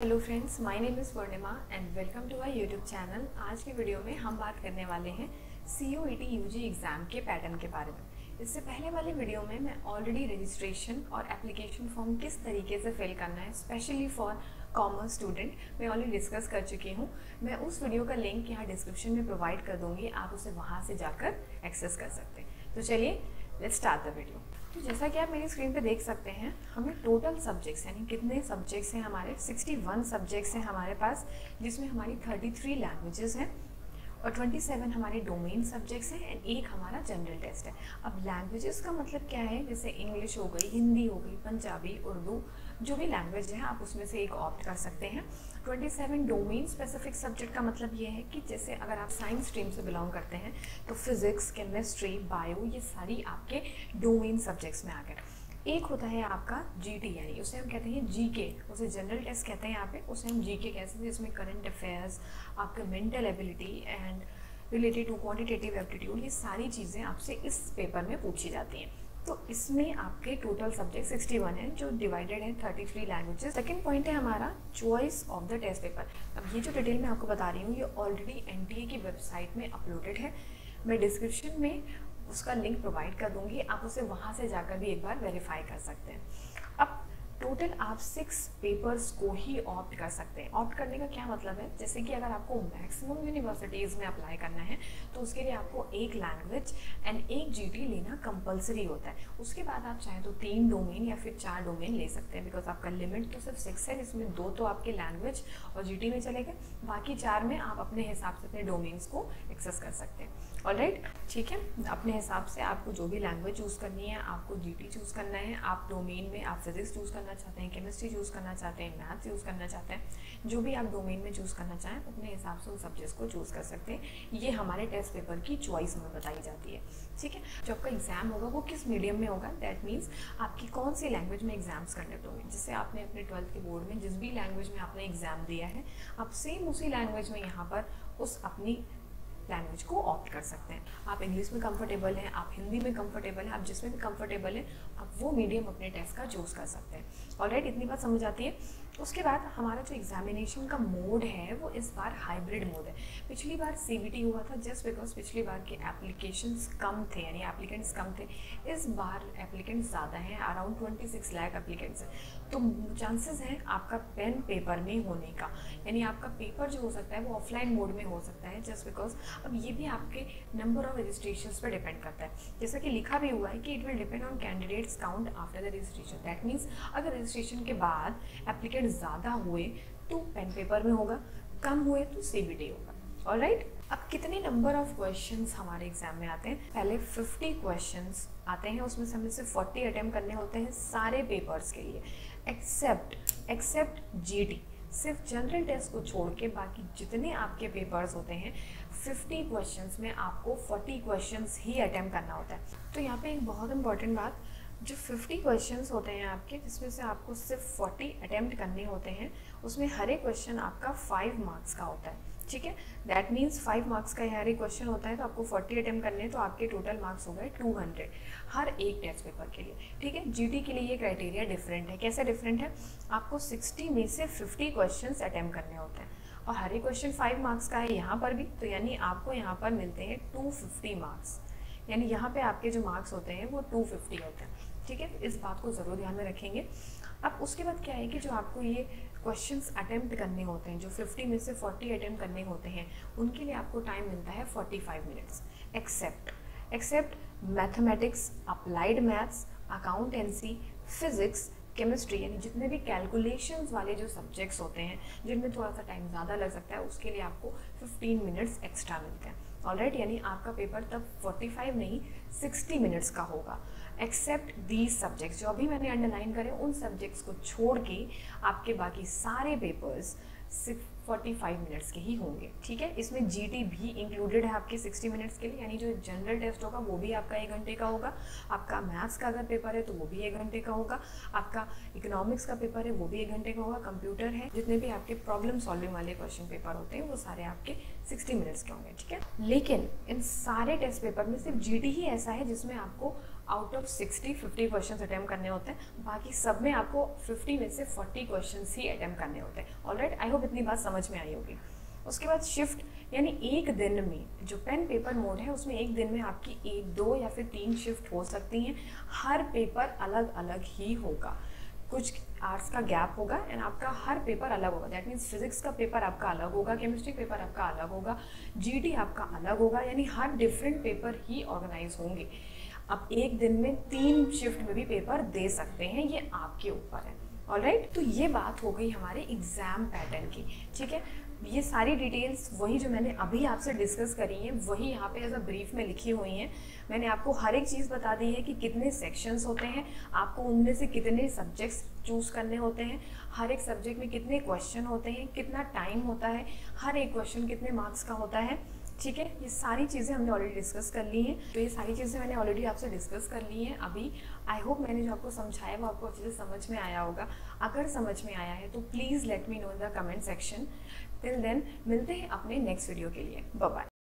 Hello friends, my name is Purnima and welcome to our YouTube channel. आज की video में हम बात करने वाले हैं COET यूजी एग्ज़ाम के पैटर्न के बारे में। इससे पहले वाले वीडियो में मैं ऑलरेडी रजिस्ट्रेशन और एप्लीकेशन फॉर्म किस तरीके से फिल करना है स्पेशली फॉर कॉमर्स स्टूडेंट मैं ऑलरेडी डिस्कस कर चुकी हूँ। मैं उस वीडियो का लिंक यहाँ डिस्क्रिप्शन में प्रोवाइड कर दूँगी, आप उसे वहाँ से जाकर एक्सेस कर सकते हैं। तो चलिए लेट्स स्टार्ट द वीडियो। तो जैसा कि आप मेरी स्क्रीन पे देख सकते हैं, हमें टोटल सब्जेक्ट्स यानी कितने सब्जेक्ट्स हैं हमारे 61 सब्जेक्ट्स हैं हमारे पास, जिसमें हमारी 33 लैंग्वेजेस हैं और 27 हमारे डोमेन सब्जेक्ट्स हैं एंड एक हमारा जनरल टेस्ट है। अब लैंग्वेजेस का मतलब क्या है, जैसे इंग्लिश हो गई, हिंदी हो गई, पंजाबी, उर्दू, जो भी लैंग्वेज है आप उसमें से एक ऑप्ट कर सकते हैं। 27 डोमेन स्पेसिफिक सब्जेक्ट का मतलब ये है कि जैसे अगर आप साइंस स्ट्रीम से बिलोंग करते हैं तो फिजिक्स, केमिस्ट्री, बायो, ये सारी आपके डोमेन सब्जेक्ट्स में आ गए। एक होता है आपका GT यानी उसे हम कहते हैं GK, उसे जनरल टेस्ट कहते हैं यहाँ पे, उसे हम GK कहते हैं, जिसमें करंट अफेयर्स, आपका mental ability and related to quantitative aptitude, ये सारी चीज़ें आपसे इस पेपर में पूछी जाती हैं। तो इसमें आपके टोटल सब्जेक्ट 61 हैं जो डिवाइडेड है 33 लैंग्वेजेस। सेकंड पॉइंट है हमारा choice of the test paper. अब ये जो डिटेल मैं आपको बता रही हूँ ये ऑलरेडी NTA की वेबसाइट में अपलोडेड है, मैं डिस्क्रिप्शन में उसका लिंक प्रोवाइड कर दूंगी, आप उसे वहाँ से जाकर भी एक बार वेरीफाई कर सकते हैं। अब टोटल आप 6 पेपर्स को ही ऑप्ट कर सकते हैं। ऑप्ट करने का क्या मतलब है, जैसे कि अगर आपको मैक्सिमम यूनिवर्सिटीज़ में अप्लाई करना है तो उसके लिए आपको एक लैंग्वेज एंड एक GT लेना कंपलसरी होता है। उसके बाद आप चाहें तो 3 डोमेन या फिर 4 डोमेन ले सकते हैं, बिकॉज आपका लिमिट तो सिर्फ 6 है, जिसमें 2 तो आपके लैंग्वेज और GT में चले गए, बाकी 4 में आप अपने हिसाब से अपने डोमेन्स को एक्सेस कर सकते हैं। ऑलराइट, ठीक है, अपने हिसाब से आपको जो भी लैंग्वेज चूज़ करनी है, आपको GT चूज़ करना है, आप डोमेन में आप फिजिक्स चूज़ करना चाहते हैं, केमिस्ट्री चूज़ करना चाहते हैं, मैथ्स यूज़ करना चाहते हैं, जो भी आप डोमेन में चूज़ करना चाहें अपने हिसाब से उन सब्जेक्ट्स को चूज़ कर सकते हैं। ये हमारे टेस्ट पेपर की चॉइस हमें बताई जाती है। ठीक है, जो आपका एग्जाम होगा वो किस मीडियम में होगा, दैट मीन्स आपकी कौन सी लैंग्वेज में एग्जाम्स कंडक्ट होंगे। जैसे आपने अपने 12th के बोर्ड में जिस भी लैंग्वेज में आपने एग्जाम दिया है, आप सेम उसी लैंग्वेज में यहाँ पर उस अपनी लैंग्वेज को ऑप्ट कर सकते हैं। आप इंग्लिश में कंफर्टेबल हैं, आप हिंदी में कंफर्टेबल हैं, आप जिसमें भी कंफर्टेबल हैं आप वो मीडियम अपने टेस्ट का चूज़ कर सकते हैं। ऑलराइट, इतनी बात समझ आती है। उसके बाद हमारा जो एग्जामिनेशन का मोड है वो इस बार हाइब्रिड मोड है। पिछली बार CBT हुआ था जस्ट बिकॉज पिछली बार के एप्लीकेशंस कम थे, यानी एप्लीकेंट्स कम थे। इस बार एप्लीकेंट्स ज़्यादा हैं, अराउंड 26 लाख एप्लीकेंट्स हैं, तो चांसेस हैं आपका पेन पेपर में होने का, यानी आपका पेपर जो हो सकता है वो ऑफलाइन मोड में हो सकता है, जस्ट बिकॉज अब ये भी आपके नंबर ऑफ रजिस्ट्रेशंस पर डिपेंड करता है। जैसा कि लिखा भी हुआ है कि it will depend on candidates count after the registration, that means अगर रजिस्ट्रेशन के बाद एप्लीकेंट ज़्यादा हुए तो पेन पेपर में होगा, कम हुए तो CBT होगा। ऑलराइट, अब कितने नंबर ऑफ क्वेश्चंस हमारे एग्जाम में आते हैं, पहले 50 क्वेश्चंस आते हैं, उसमें से हमें सिर्फ 40 अटेम्प्ट करने होते हैं सारे पेपर्स के लिए, एक्सेप्ट GT। सिर्फ जनरल टेस्ट को छोड़ के बाकी जितने आपके पेपर्स होते हैं 50 क्वेश्चंस में आपको 40 क्वेश्चंस ही अटेम्प्ट करना होता है। तो यहाँ पे एक बहुत इंपॉर्टेंट बात, जो 50 क्वेश्चंस होते हैं आपके, जिसमें से आपको सिर्फ 40 अटेम्प्ट करने होते हैं, उसमें हर एक क्वेश्चन आपका 5 मार्क्स का होता है। ठीक है, दैट मीन्स 5 मार्क्स का हर एक क्वेश्चन होता है, तो आपको 40 अटेम्प्ट करने हैं, तो आपके टोटल मार्क्स हो गए 200 हर एक टेस्ट पेपर के लिए। ठीक है, GT के लिए ये क्राइटेरिया डिफरेंट है। कैसे डिफरेंट है, आपको 60 में से 50 क्वेश्चन अटेम्प्ट करने होते हैं और हर एक क्वेश्चन 5 मार्क्स का है यहाँ पर भी, तो यानी आपको यहाँ पर मिलते हैं 250 मार्क्स, यानी यहाँ पे आपके जो मार्क्स होते हैं वो 250 होते हैं। ठीक है, इस बात को ज़रूर ध्यान में रखेंगे। अब उसके बाद क्या है कि जो आपको ये क्वेश्चंस अटेम्प्ट करने होते हैं, जो 50 में से 40 अटेम्प्ट करने होते हैं, उनके लिए आपको टाइम मिलता है 45 minutes. Except mathematics, applied maths, accountancy, physics, chemistry, यानी जितने भी कैलकुलेशंस वाले जो सब्जेक्ट्स होते हैं जिनमें थोड़ा सा टाइम ज़्यादा लग सकता है, उसके लिए आपको 15 मिनट्स एक्स्ट्रा मिलते हैं। ऑलराइट, यानी आपका पेपर तब 45 नहीं 60 मिनट्स का होगा। एक्सेप्ट दीज सब्जेक्ट्स, जो अभी मैंने अंडरलाइन करे, उन सब्जेक्ट्स को छोड़ के आपके बाकी सारे पेपर्स सिर्फ 45 मिनट्स के ही होंगे। ठीक है, इसमें GT भी इंक्लूडेड है आपके 60 मिनट्स के लिए, यानी जो जनरल टेस्ट होगा वो भी आपका 1 घंटे का होगा, आपका मैथ्स का अगर पेपर है तो वो भी 1 घंटे का होगा, आपका इकोनॉमिक्स का पेपर है वो भी 1 घंटे का होगा, कंप्यूटर है, जितने भी आपके प्रॉब्लम सॉल्विंग वाले क्वेश्चन पेपर होते हैं वो सारे आपके 60 मिनट्स के होंगे। ठीक है, लेकिन इन सारे टेस्ट पेपर में सिर्फ GT ही ऐसा है जिसमें आपको आउट ऑफ 50 क्वेश्चंस अटेम्प्ट करने होते हैं, बाकी सब में आपको 50 में से 40 क्वेश्चंस ही अटेम्प्ट करने होते हैं। ऑलराइट, आई होप इतनी बात समझ में आई होगी। उसके बाद शिफ्ट, यानी एक दिन में जो पेन पेपर मोड है उसमें एक दिन में आपकी 1, 2 या फिर 3 शिफ्ट हो सकती हैं। हर पेपर अलग अलग ही होगा, कुछ आवर्स का गैप होगा एंड आपका हर पेपर अलग होगा। दैट मीन्स फिजिक्स का पेपर आपका अलग होगा, केमिस्ट्री पेपर आपका अलग होगा, जीडी आपका अलग होगा, यानी हर डिफरेंट पेपर ही ऑर्गेनाइज होंगे। आप एक दिन में 3 शिफ्ट में भी पेपर दे सकते हैं, ये आपके ऊपर है। ऑलराइट, तो ये बात हो गई हमारे एग्जाम पैटर्न की। ठीक है, ये सारी डिटेल्स वही जो मैंने अभी आपसे डिस्कस करी हैं वही यहाँ पे एज अ ब्रीफ में लिखी हुई हैं। मैंने आपको हर एक चीज़ बता दी है कि कितने सेक्शंस होते हैं, आपको उनमें से कितने सब्जेक्ट्स चूज़ करने होते हैं, हर एक सब्जेक्ट में कितने क्वेश्चन होते हैं, कितना टाइम होता है, हर एक क्वेश्चन कितने मार्क्स का होता है। ठीक है, ये सारी चीज़ें हमने ऑलरेडी डिस्कस कर ली हैं। तो ये सारी चीज़ें मैंने ऑलरेडी आपसे डिस्कस कर ली हैं अभी। आई होप मैंने जो आपको समझाया वो आपको अच्छे से समझ में आया होगा। अगर समझ में आया है तो please let me know in the comment section. Till then मिलते हैं अपने नेक्स्ट वीडियो के लिए। Bye bye.